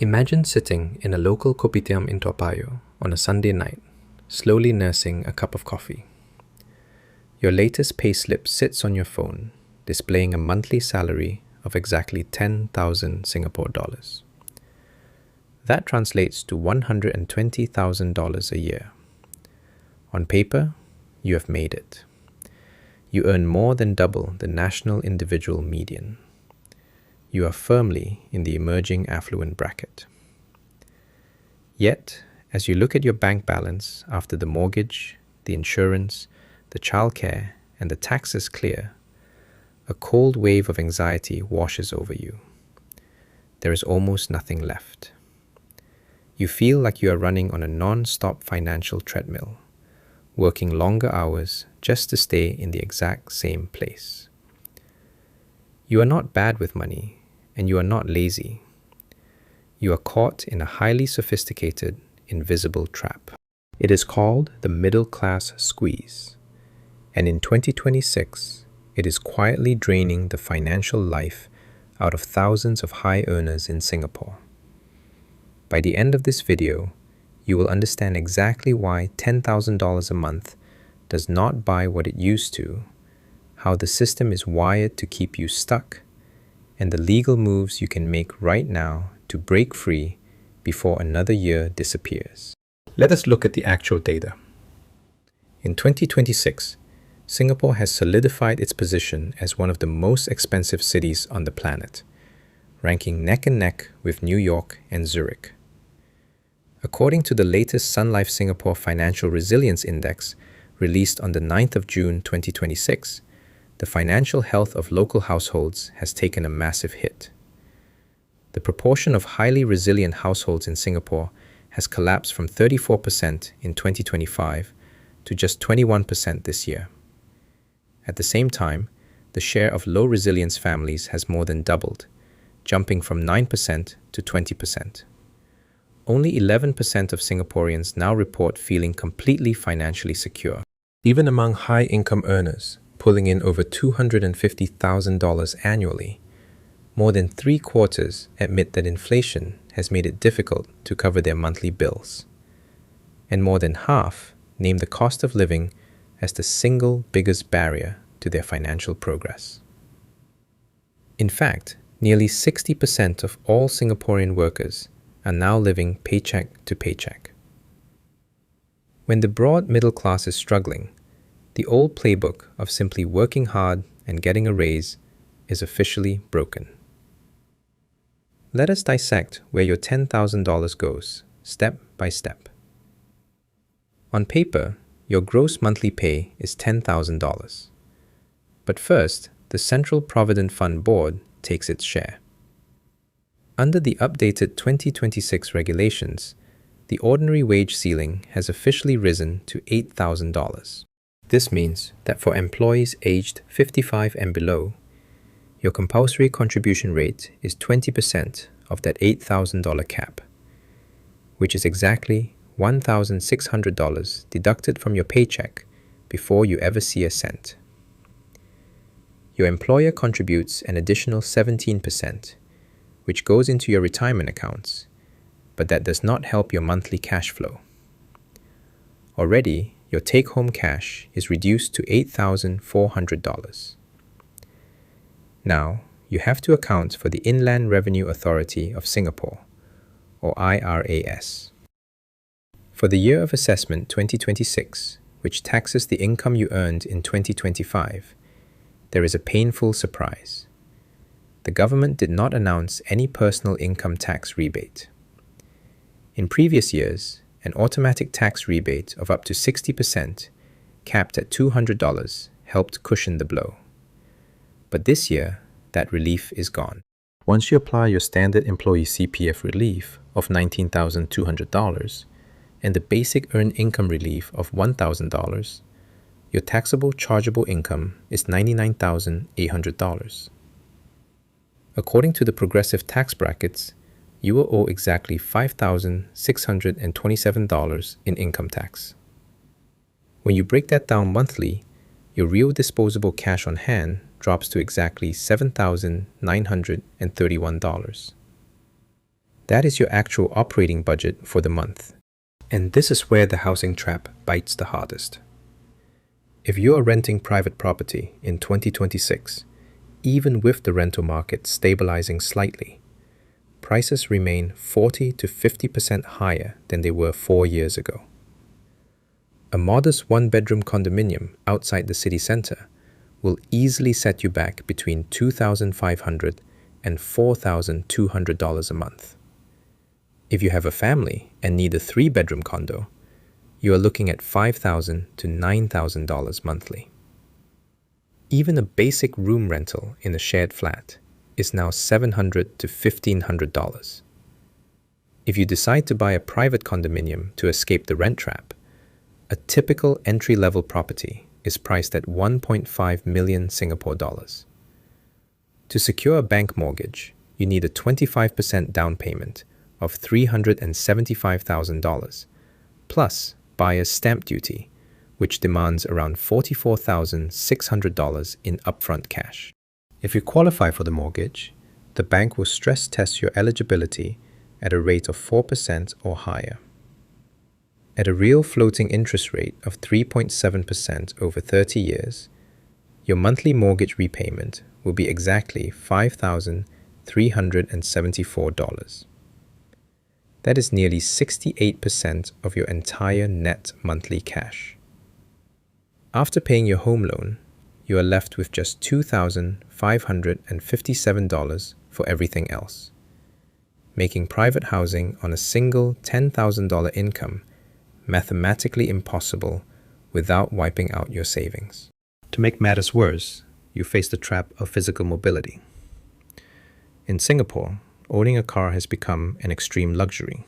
Imagine sitting in a local kopitiam in Toa Payoh on a Sunday night, slowly nursing a cup of coffee. Your latest payslip sits on your phone, displaying a monthly salary of exactly 10,000 Singapore dollars. That translates to $120,000 a year. On paper, you have made it. You earn more than double the national individual median. You are firmly in the emerging affluent bracket. Yet, as you look at your bank balance after the mortgage, the insurance, the childcare, and the taxes clear, a cold wave of anxiety washes over you. There is almost nothing left. You feel like you are running on a non-stop financial treadmill, working longer hours just to stay in the exact same place. You are not bad with money, and you are not lazy. You are caught in a highly sophisticated, invisible trap. It is called the middle class squeeze, and in 2026, it is quietly draining the financial life out of thousands of high earners in Singapore. By the end of this video, you will understand exactly why $10,000 a month does not buy what it used to, how the system is wired to keep you stuck, and the legal moves you can make right now to break free before another year disappears. Let us look at the actual data. In 2026, Singapore has solidified its position as one of the most expensive cities on the planet, ranking neck and neck with New York and Zurich. According to the latest Sun Life Singapore Financial Resilience Index, released on the 9th of June 2026, the financial health of local households has taken a massive hit. The proportion of highly resilient households in Singapore has collapsed from 34% in 2025 to just 21% this year. At the same time, the share of low resilience families has more than doubled, jumping from 9% to 20%. Only 11% of Singaporeans now report feeling completely financially secure. Even among high-income earners, pulling in over $250,000 annually, more than 3/4 admit that inflation has made it difficult to cover their monthly bills. And more than half name the cost of living as the single biggest barrier to their financial progress. In fact, nearly 60% of all Singaporean workers are now living paycheck to paycheck. When the broad middle class is struggling, the old playbook of simply working hard and getting a raise is officially broken. Let us dissect where your $10,000 goes, step by step. On paper, your gross monthly pay is $10,000. But first, the Central Provident Fund Board takes its share. Under the updated 2026 regulations, the ordinary wage ceiling has officially risen to $8,000. This means that for employees aged 55 and below, your compulsory contribution rate is 20% of that $8,000 cap, which is exactly $1,600 deducted from your paycheck before you ever see a cent. Your employer contributes an additional 17%, which goes into your retirement accounts, but that does not help your monthly cash flow. Already, your take-home cash is reduced to $8,400. Now, you have to account for the Inland Revenue Authority of Singapore, or IRAS. For the year of assessment 2026, which taxes the income you earned in 2025, there is a painful surprise. The government did not announce any personal income tax rebate. In previous years, an automatic tax rebate of up to 60%, capped at $200, helped cushion the blow. But this year, that relief is gone. Once you apply your standard employee CPF relief of $19,200 and the basic earned income relief of $1,000, your taxable chargeable income is $99,800. According to the progressive tax brackets, you will owe exactly $5,627 in income tax. When you break that down monthly, your real disposable cash on hand drops to exactly $7,931. That is your actual operating budget for the month. And this is where the housing trap bites the hardest. If you are renting private property in 2026, even with the rental market stabilizing slightly, prices remain 40 to 50% higher than they were 4 years ago. A modest one-bedroom condominium outside the city center will easily set you back between $2,500 and $4,200 a month. If you have a family and need a 3-bedroom condo, you are looking at $5,000 to $9,000 monthly. Even a basic room rental in a shared flat is now $700 to $1,500. If you decide to buy a private condominium to escape the rent trap, a typical entry-level property is priced at 1.5 million Singapore dollars. To secure a bank mortgage, you need a 25% down payment of $375,000 plus buyer's stamp duty, which demands around $44,600 in upfront cash. If you qualify for the mortgage, the bank will stress test your eligibility at a rate of 4% or higher. At a real floating interest rate of 3.7% over 30 years, your monthly mortgage repayment will be exactly $5,374. That is nearly 68% of your entire net monthly cash. After paying your home loan, you are left with just $2,557 for everything else, making private housing on a single $10,000 income mathematically impossible without wiping out your savings. To make matters worse, you face the trap of physical mobility. In Singapore, owning a car has become an extreme luxury.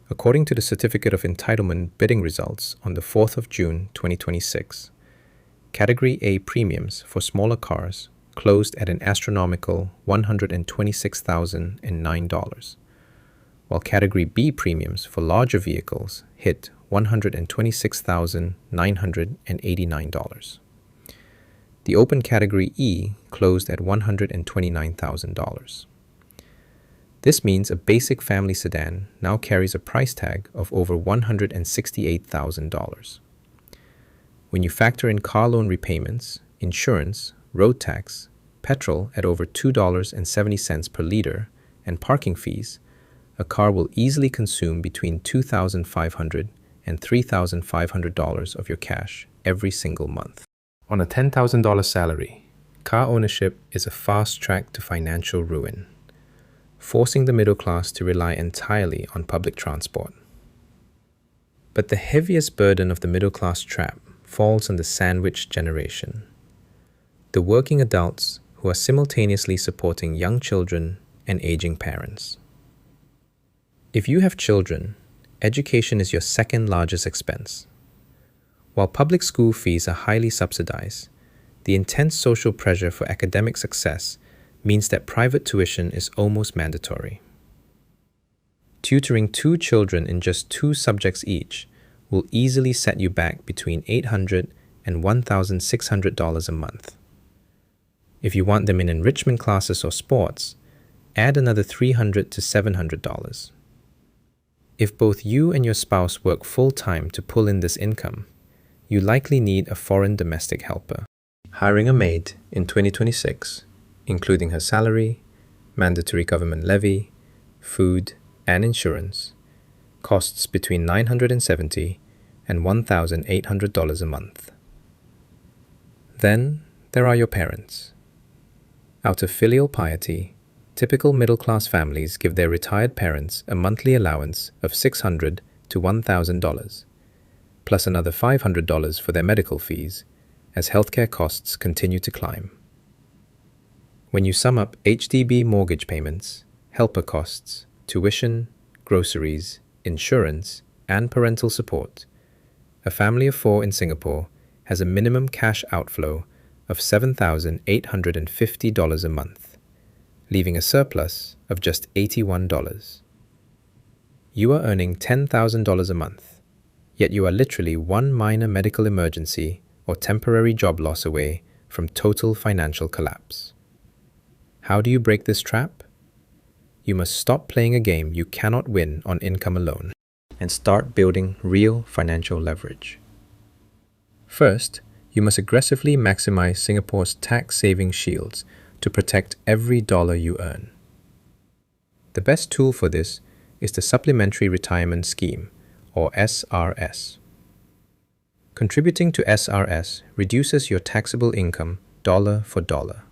According to the Certificate of Entitlement bidding results on the 4th of June 2026, Category A premiums for smaller cars closed at an astronomical $126,009, while Category B premiums for larger vehicles hit $126,989. The open Category E closed at $129,000. This means a basic family sedan now carries a price tag of over $168,000. When you factor in car loan repayments, insurance, road tax, petrol at over $2.70 per liter, and parking fees, a car will easily consume between $2,500 and $3,500 of your cash every single month. On a $10,000 salary, car ownership is a fast track to financial ruin, forcing the middle class to rely entirely on public transport. But the heaviest burden of the middle class trap falls on the sandwich generation, the working adults who are simultaneously supporting young children and aging parents. If you have children, education is your second largest expense. While public school fees are highly subsidized, the intense social pressure for academic success means that private tuition is almost mandatory. Tutoring 2 children in just 2 subjects each will easily set you back between $800 and $1,600 a month. If you want them in enrichment classes or sports, add another $300 to $700. If both you and your spouse work full-time to pull in this income, you likely need a foreign domestic helper. Hiring a maid in 2026, including her salary, mandatory government levy, food, and insurance, costs between $970 and $1,800 a month. Then there are your parents. Out of filial piety, typical middle-class families give their retired parents a monthly allowance of $600 to $1,000, plus another $500 for their medical fees, as healthcare costs continue to climb. When you sum up HDB mortgage payments, helper costs, tuition, groceries, insurance, and parental support, a family of 4 in Singapore has a minimum cash outflow of $7,850 a month, leaving a surplus of just $81. You are earning $10,000 a month, yet you are literally one minor medical emergency or temporary job loss away from total financial collapse. How do you break this trap? You must stop playing a game you cannot win on income alone and start building real financial leverage. First, you must aggressively maximize Singapore's tax saving shields to protect every dollar you earn. The best tool for this is the Supplementary Retirement Scheme, or SRS. Contributing to SRS reduces your taxable income dollar for dollar.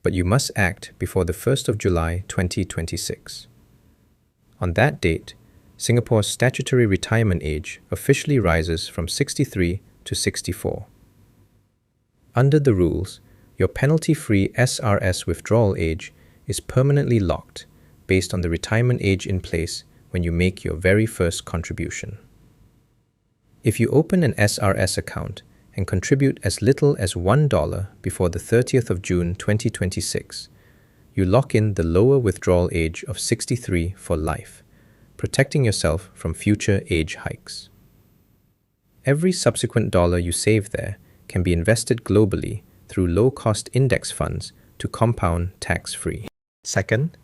But you must act before the 1st of July 2026. On that date, Singapore's statutory retirement age officially rises from 63 to 64. Under the rules, your penalty-free SRS withdrawal age is permanently locked based on the retirement age in place when you make your very first contribution. If you open an SRS account and contribute as little as $1 before the 30th of June 2026, you lock in the lower withdrawal age of 63 for life, protecting yourself from future age hikes. Every subsequent dollar you save there can be invested globally through low-cost index funds to compound tax-free. Second,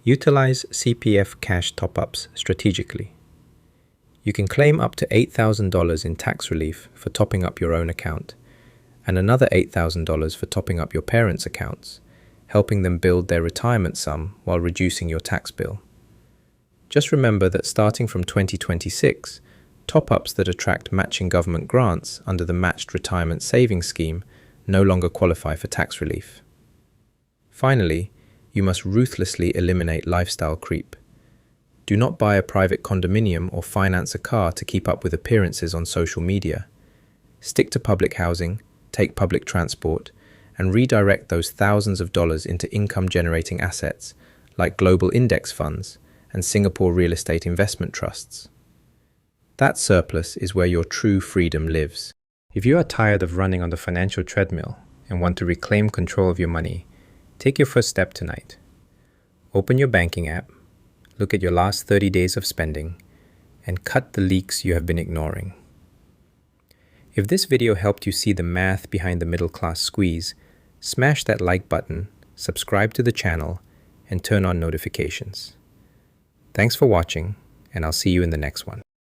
utilize CPF cash top-ups strategically. You can claim up to $8,000 in tax relief for topping up your own account, and another $8,000 for topping up your parents' accounts, helping them build their retirement sum while reducing your tax bill. Just remember that starting from 2026, top-ups that attract matching government grants under the Matched Retirement Savings Scheme no longer qualify for tax relief. Finally, you must ruthlessly eliminate lifestyle creep. Do not buy a private condominium or finance a car to keep up with appearances on social media. Stick to public housing, take public transport, and redirect those thousands of dollars into income-generating assets like global index funds and Singapore real estate investment trusts. That surplus is where your true freedom lives. If you are tired of running on the financial treadmill and want to reclaim control of your money, take your first step tonight. Open your banking app, look at your last 30 days of spending, and cut the leaks you have been ignoring. If this video helped you see the math behind the middle class squeeze, smash that like button, subscribe to the channel, and turn on notifications. Thanks for watching, and I'll see you in the next one.